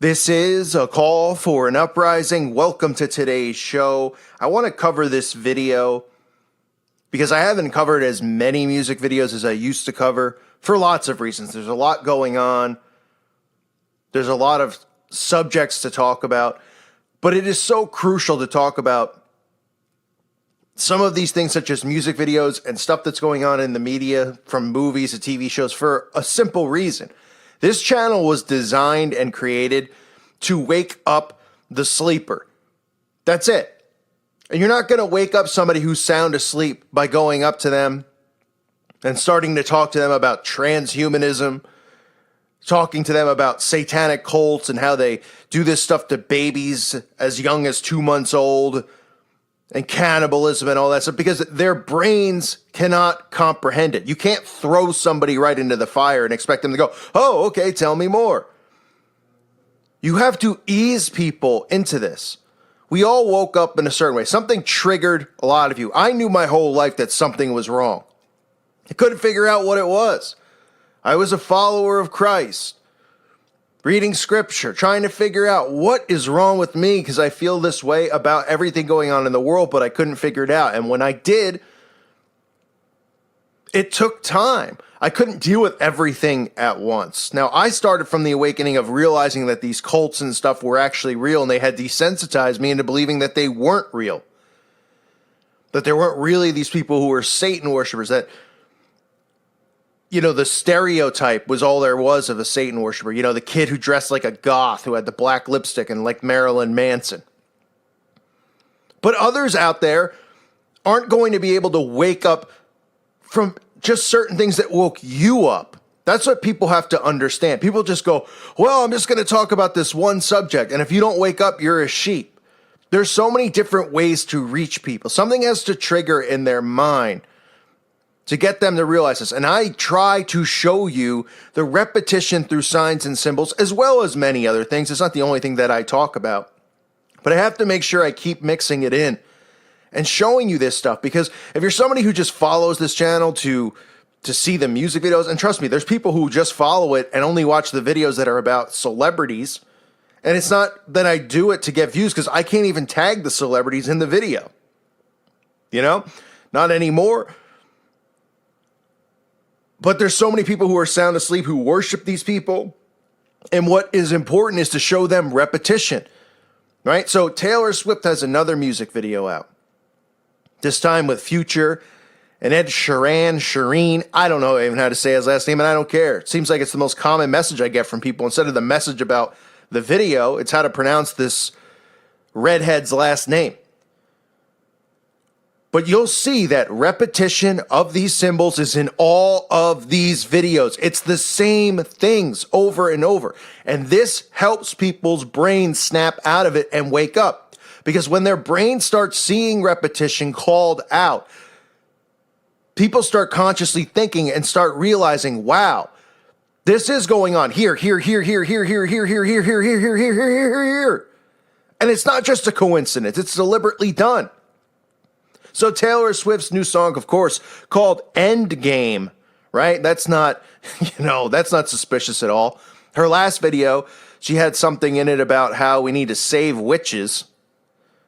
This is a call for an uprising. Welcome to today's show. I want to cover this video because I haven't covered as many music videos as I used to cover for lots of reasons. There's a lot going on. There's a lot of subjects to talk about, but it is so crucial to talk about some of these things such as music videos and stuff that's going on in the media from movies to TV shows for a simple reason. This channel was designed and created to wake up the sleeper. That's it. And you're not going to wake up somebody who's sound asleep by going up to them and starting to talk to them about transhumanism, talking to them about satanic cults and how they do this stuff to babies as young as 2 months old, and cannibalism and all that stuff, because their brains cannot comprehend it. You can't throw somebody right into the fire and expect them to go, oh, okay, tell me more. You have to ease people into this. We all woke up in a certain way. Something triggered a lot of you. I knew my whole life that something was wrong. I couldn't figure out what it was. I was a follower of Christ, reading scripture, trying to figure out what is wrong with me because I feel this way about everything going on in the world, but I couldn't figure it out. And when I did, it took time. I couldn't deal with everything at once. Now, I started from the awakening of realizing that these cults and stuff were actually real, and they had desensitized me into believing that they weren't real. That there weren't really these people who were Satan worshipers, that the stereotype was all there was of a Satan worshiper. The kid who dressed like a goth, who had the black lipstick and like Marilyn Manson. But others out there aren't going to be able to wake up from just certain things that woke you up. That's what people have to understand. People just go, well, I'm just going to talk about this one subject. And if you don't wake up, you're a sheep. There's so many different ways to reach people. Something has to trigger in their mind to get them to realize this. And I try to show you the repetition through signs and symbols, as well as many other things. It's not the only thing that I talk about. But I have to make sure I keep mixing it in and showing you this stuff. Because if you're somebody who just follows this channel to see the music videos, and trust me, there's people who just follow it and only watch the videos that are about celebrities. And it's not that I do it to get views, because I can't even tag the celebrities in the video. Not anymore. But there's so many people who are sound asleep who worship these people. And what is important is to show them repetition, right? So Taylor Swift has another music video out, this time with Future and Ed Sheeran. I don't know even how to say his last name, and I don't care. It seems like it's the most common message I get from people. Instead of the message about the video, it's how to pronounce this redhead's last name. But you'll see that repetition of these symbols is in all of these videos. It's the same things over and over. And this helps people's brains snap out of it and wake up. Because when their brain starts seeing repetition called out, people start consciously thinking and start realizing, wow, this is going on here, here, here, here, here, here, here, here, here, here, here, here, here, here, here. And it's not just a coincidence. It's deliberately done. So Taylor Swift's new song, of course, called End Game, right? That's not, that's not suspicious at all. Her last video, she had something in it about how we need to save witches.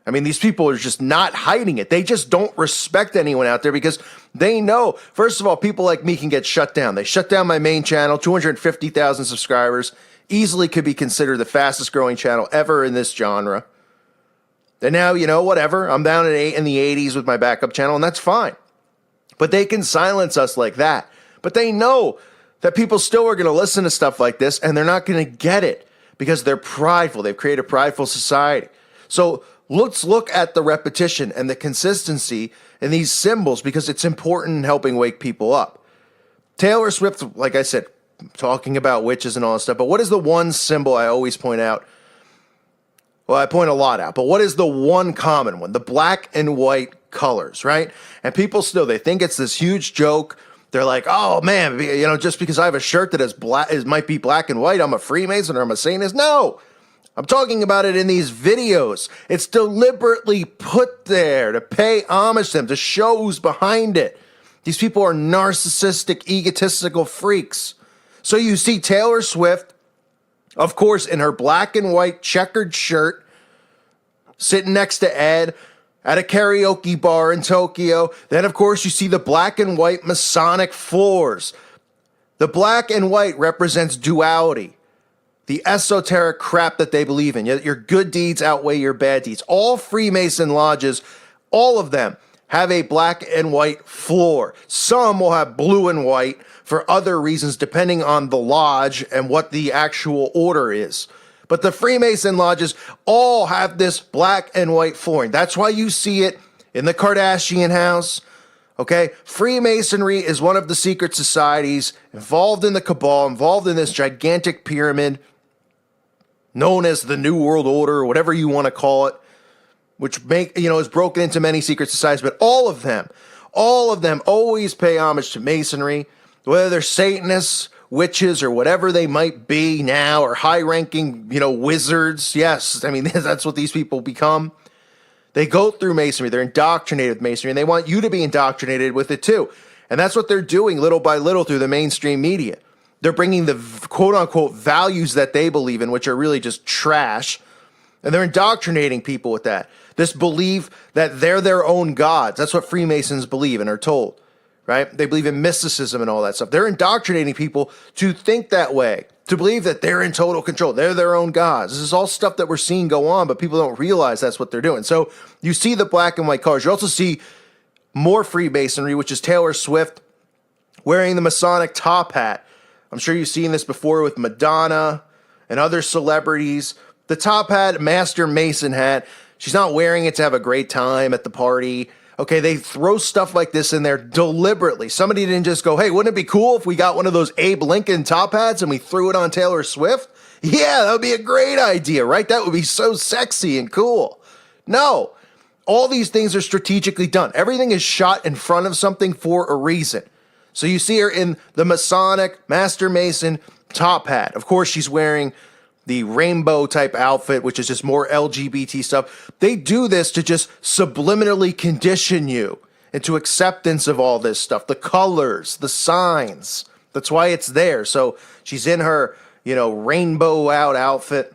I mean, these people are just not hiding it. They just don't respect anyone out there because they know, first of all, people like me can get shut down. They shut down my main channel, 250,000 subscribers, easily could be considered the fastest growing channel ever in this genre. And now, whatever, I'm down in the 80s with my backup channel, and that's fine. But they can silence us like that. But they know that people still are going to listen to stuff like this, and they're not going to get it because they're prideful. They've created a prideful society. So let's look at the repetition and the consistency in these symbols, because it's important in helping wake people up. Taylor Swift, like I said, talking about witches and all that stuff, but what is the one symbol I always point out? Well, I point a lot out, but what is the one common one? The black and white colors, right? And people still, they think it's this huge joke. They're like, oh man, just because I have a shirt that is black, might be black and white, I'm a Freemason or I'm a Satanist. No, I'm talking about it in these videos. It's deliberately put there to pay homage to them, to show who's behind it. These people are narcissistic, egotistical freaks. So you see Taylor Swift Of course, in her black and white checkered shirt, sitting next to Ed at a karaoke bar in Tokyo. Then, of course, you see the black and white Masonic floors. The black and white represents duality, the esoteric crap that they believe in. Your good deeds outweigh your bad deeds. All Freemason lodges, all of them, have a black and white floor. Some will have blue and white for other reasons, depending on the lodge and what the actual order is. But the Freemason lodges all have this black and white flooring. That's why you see it in the Kardashian house. Okay, Freemasonry is one of the secret societies involved in the cabal, involved in this gigantic pyramid known as the New World Order, or whatever you want to call it, which is broken into many secret societies. But all of them always pay homage to Masonry, whether they're Satanists, witches, or whatever they might be now, or high-ranking, wizards. Yes, I mean, that's what these people become. They go through Masonry. They're indoctrinated with Masonry, and they want you to be indoctrinated with it too. And that's what they're doing little by little through the mainstream media. They're bringing the quote-unquote values that they believe in, which are really just trash, and they're indoctrinating people with that. This belief that they're their own gods. That's what Freemasons believe and are told. Right? They believe in mysticism and all that stuff. They're indoctrinating people to think that way, to believe that they're in total control. They're their own gods. This is all stuff that we're seeing go on, but people don't realize that's what they're doing. So you see the black and white colors. You also see more Freemasonry, which is Taylor Swift wearing the Masonic top hat. I'm sure you've seen this before with Madonna and other celebrities. The top hat, Master Mason hat. She's not wearing it to have a great time at the party. Okay, they throw stuff like this in there deliberately. Somebody didn't just go, hey, wouldn't it be cool if we got one of those Abe Lincoln top hats and we threw it on Taylor Swift? Yeah, that would be a great idea, right? That would be so sexy and cool. No, all these things are strategically done. Everything is shot in front of something for a reason. So you see her in the Masonic Master Mason top hat. Of course, she's wearing the rainbow type outfit, which is just more LGBT stuff. They do this to just subliminally condition you into acceptance of all this stuff, the colors, the signs. That's why it's there. So she's in her, rainbow out outfit,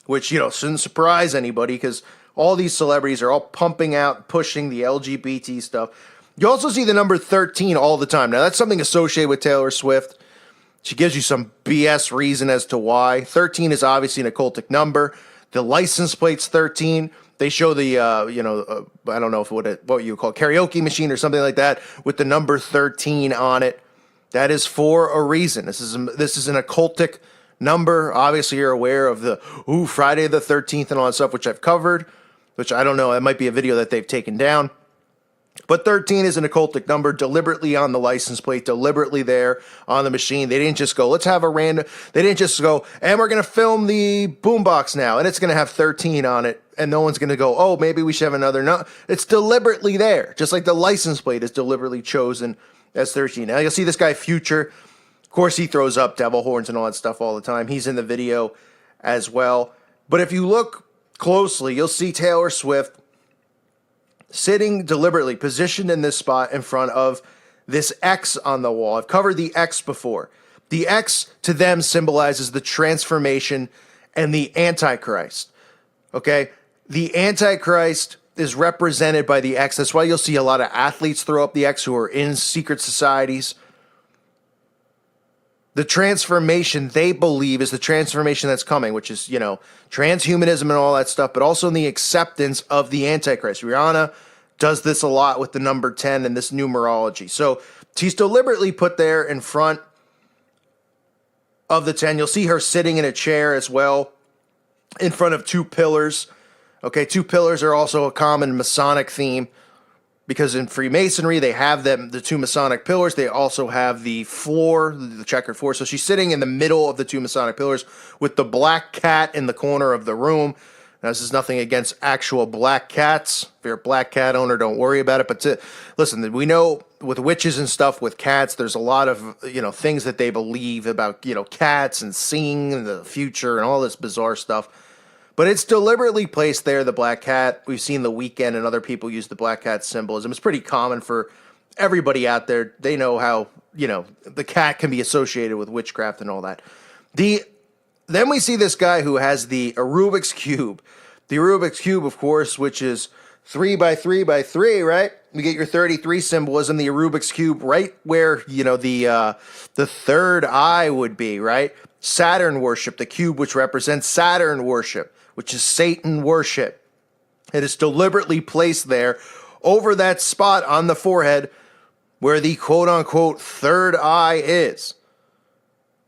which, shouldn't surprise anybody because all these celebrities are all pumping out, pushing the LGBT stuff. You also see the number 13 all the time. Now, that's something associated with Taylor Swift. She gives you some BS reason as to why. 13 is obviously an occultic number. The license plate's 13. They show the, I don't know what you would call it, karaoke machine or something like that with the number 13 on it. That is for a reason. This is an occultic number. Obviously, you're aware of the Friday the 13th and all that stuff, which I've covered, which I don't know. It might be a video that they've taken down. But 13 is an occultic number, deliberately on the license plate, deliberately there on the machine. They didn't just go, let's have a random. They didn't just go, and we're going to film the boombox now, and it's going to have 13 on it, and no one's going to go, oh, maybe we should have another. No, it's deliberately there, just like the license plate is deliberately chosen as 13. Now you'll see this guy, Future. Of course, he throws up devil horns and all that stuff all the time. He's in the video as well. But if you look closely, you'll see Taylor Swift sitting deliberately positioned in this spot in front of this X on the wall. I've covered the X before. The X to them symbolizes the transformation and the Antichrist. Okay? The Antichrist is represented by the X. That's why you'll see a lot of athletes throw up the X who are in secret societies. The transformation they believe is the transformation that's coming, which is, transhumanism and all that stuff, but also in the acceptance of the Antichrist. Rihanna does this a lot with the number 10 and this numerology. So she's deliberately put there in front of the 10. You'll see her sitting in a chair as well in front of two pillars. Okay, two pillars are also a common Masonic theme. Because in Freemasonry, they have the two Masonic pillars. They also have the floor, the checkered floor. So she's sitting in the middle of the two Masonic pillars with the black cat in the corner of the room. Now, this is nothing against actual black cats. If you're a black cat owner, don't worry about it. But listen, we know with witches and stuff with cats, there's a lot of, things that they believe about, cats and seeing in the future and all this bizarre stuff. But it's deliberately placed there, the black cat. We've seen The Weeknd and other people use the black cat symbolism. It's pretty common for everybody out there. They know how, the cat can be associated with witchcraft and all that. The Then we see this guy who has the Rubik's Cube. The Rubik's Cube, of course, which is 3 by 3 by 3, right? You get your 33 symbolism, the Rubik's Cube, right where, the third eye would be, right? Saturn worship, the cube which represents Saturn worship, which is Satan worship. It is deliberately placed there over that spot on the forehead where the quote-unquote third eye is,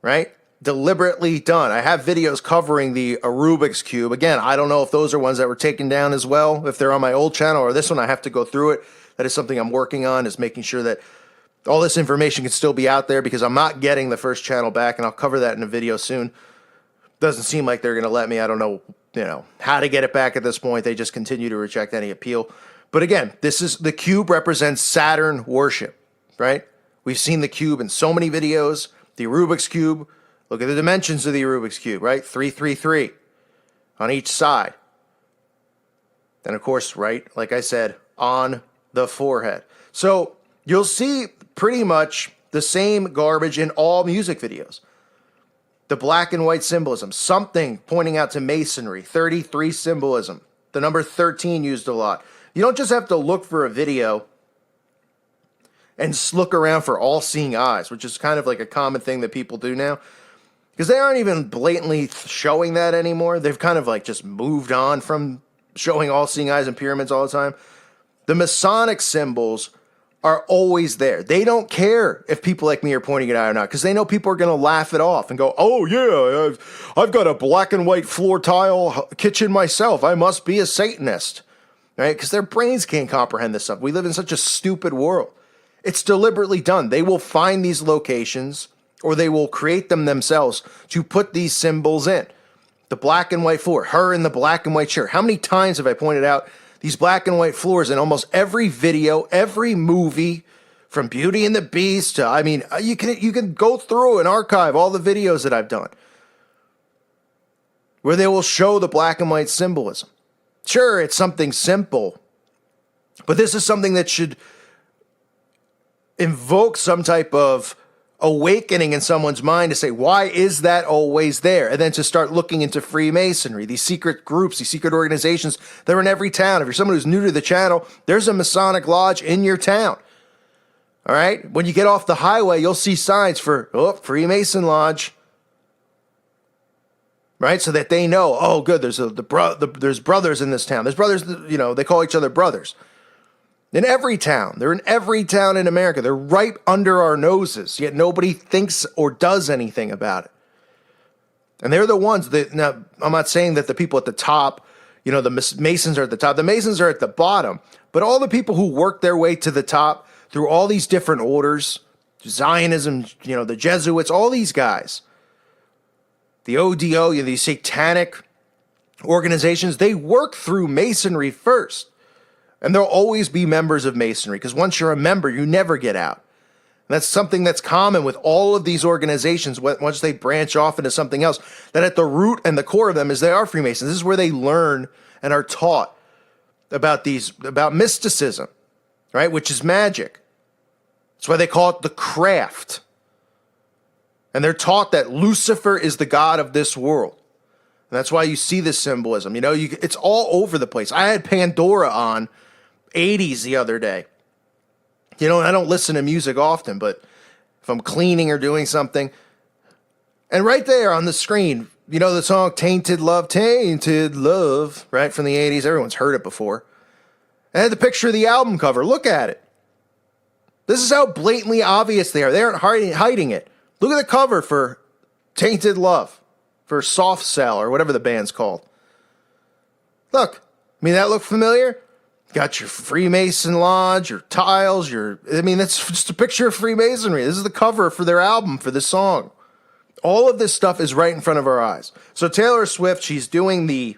right? Deliberately done. I have videos covering the Rubik's Cube. Again, I don't know if those are ones that were taken down as well, if they're on my old channel or this one. I have to go through it. That is something I'm working on, is making sure that all this information can still be out there, because I'm not getting the first channel back, and I'll cover that in a video soon. Doesn't seem like they're going to let me. I don't know, how to get it back at this point. They just continue to reject any appeal. But again, the cube represents Saturn worship, right? We've seen the cube in so many videos. The Rubik's Cube, look at the dimensions of the Rubik's Cube, right? 3, 3, 3 on each side. And of course, right, like I said, on the forehead. So you'll see pretty much the same garbage in all music videos. The black and white symbolism, something pointing out to masonry, 33 symbolism, the number 13 used a lot. You don't just have to look for a video and look around for all-seeing eyes, which is kind of like a common thing that people do now, because they aren't even blatantly showing that anymore. They've kind of like just moved on from showing all-seeing eyes and pyramids all the time. The Masonic symbols are always there. They don't care if people like me are pointing it out or not, because they know people are going to laugh it off and go, oh yeah, I've got a black and white floor tile kitchen myself. I must be a Satanist, right? Because their brains can't comprehend this stuff. We live in such a stupid world. It's deliberately done. They will find these locations, or they will create them themselves to put these symbols in. The black and white floor, her in the black and white chair. How many times have I pointed out these black and white floors in almost every video, every movie, from Beauty and the Beast to, you can go through and archive all the videos that I've done where they will show the black and white symbolism. Sure, it's something simple, but this is something that should invoke some type of awakening in someone's mind to say, why is that always there? And then to start looking into Freemasonry, these secret groups, these secret organizations that are in every town. If you're someone who's new to the channel, there's a Masonic lodge in your town. All right? When you get off the highway, you'll see signs for, Freemason Lodge. Right? So that they know, oh, good, there's brothers in this town. There's brothers, they call each other brothers. In every town. They're in every town in America. They're right under our noses, yet nobody thinks or does anything about it. And they're the ones that, now, I'm not saying that the people at the top, the Masons are at the top. The Masons are at the bottom. But all the people who work their way to the top through all these different orders, Zionism, the Jesuits, all these guys, the ODO, these satanic organizations, they work through Masonry first. And they'll always be members of Masonry, because once you're a member, you never get out. And that's something that's common with all of these organizations. Once they branch off into something else, that at the root and the core of them is they are Freemasons. This is where they learn and are taught about mysticism, right? Which is magic. That's why they call it the craft. And they're taught that Lucifer is the god of this world. And that's why you see this symbolism. It's all over the place. I had Pandora on 80s the other day. I don't listen to music often, but if I'm cleaning or doing something, and right there on the screen, the song Tainted Love, right, from the 80s. Everyone's heard it before. I had the picture of the album cover. Look at it. This is how blatantly obvious they are. They aren't hiding it. Look at the cover for Tainted Love, for Soft Cell, or whatever the band's called. Look, that look familiar? Got your Freemason Lodge, your tiles, that's just a picture of Freemasonry. This is the cover for their album, for this song. All of this stuff is right in front of our eyes. So Taylor Swift, she's doing the,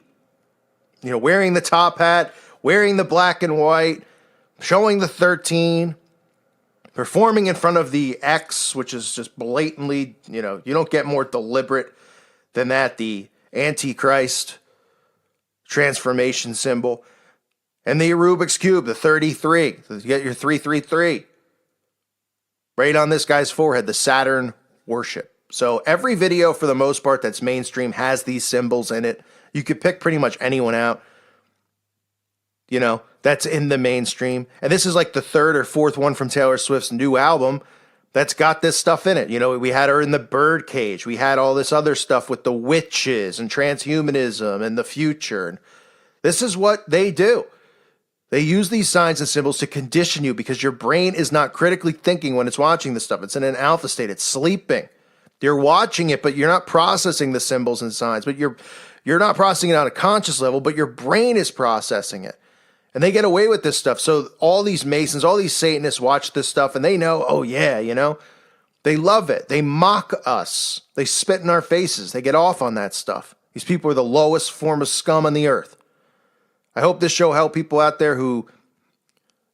wearing the top hat, wearing the black and white, showing the 13, performing in front of the X, which is just blatantly, you don't get more deliberate than that, the Antichrist transformation symbol. And the Rubik's Cube, the 33. You get your 333. Right on this guy's forehead, the Saturn worship. So every video, for the most part, that's mainstream has these symbols in it. You could pick pretty much anyone out, that's in the mainstream. And this is like the third or fourth one from Taylor Swift's new album that's got this stuff in it. We had her in the birdcage. We had all this other stuff with the witches and transhumanism and the future. And this is what they do. They use these signs and symbols to condition you because your brain is not critically thinking when it's watching this stuff. It's in an alpha state. It's sleeping. You're watching it, but you're not processing the symbols and signs. But you're not processing it on a conscious level, but your brain is processing it. And they get away with this stuff. So all these Masons, all these Satanists watch this stuff and they know, oh yeah, they love it. They mock us. They spit in our faces. They get off on that stuff. These people are the lowest form of scum on the earth. I hope this show helped people out there who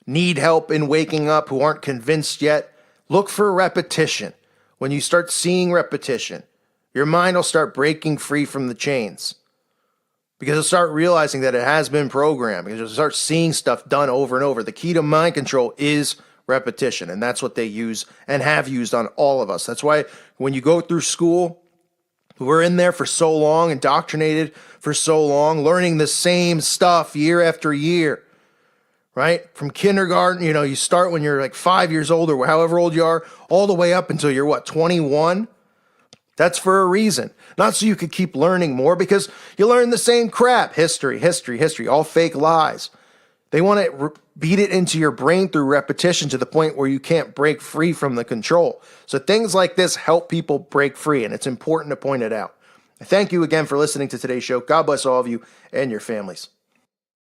need help in waking up, who aren't convinced yet. Look for repetition. When you start seeing repetition, your mind will start breaking free from the chains. Because you'll start realizing that it has been programmed. Because you'll start seeing stuff done over and over. The key to mind control is repetition. And that's what they use and have used on all of us. That's why when you go through school, we're in there for so long, indoctrinated for so long, learning the same stuff year after year. Right? From kindergarten, you start when you're like 5 years old or however old you are, all the way up until you're 21? That's for a reason. Not so you could keep learning more, because you learn the same crap. History, all fake lies. They want to beat it into your brain through repetition to the point where you can't break free from the control. So things like this help people break free, and it's important to point it out. I thank you again for listening to today's show. God bless all of you and your families.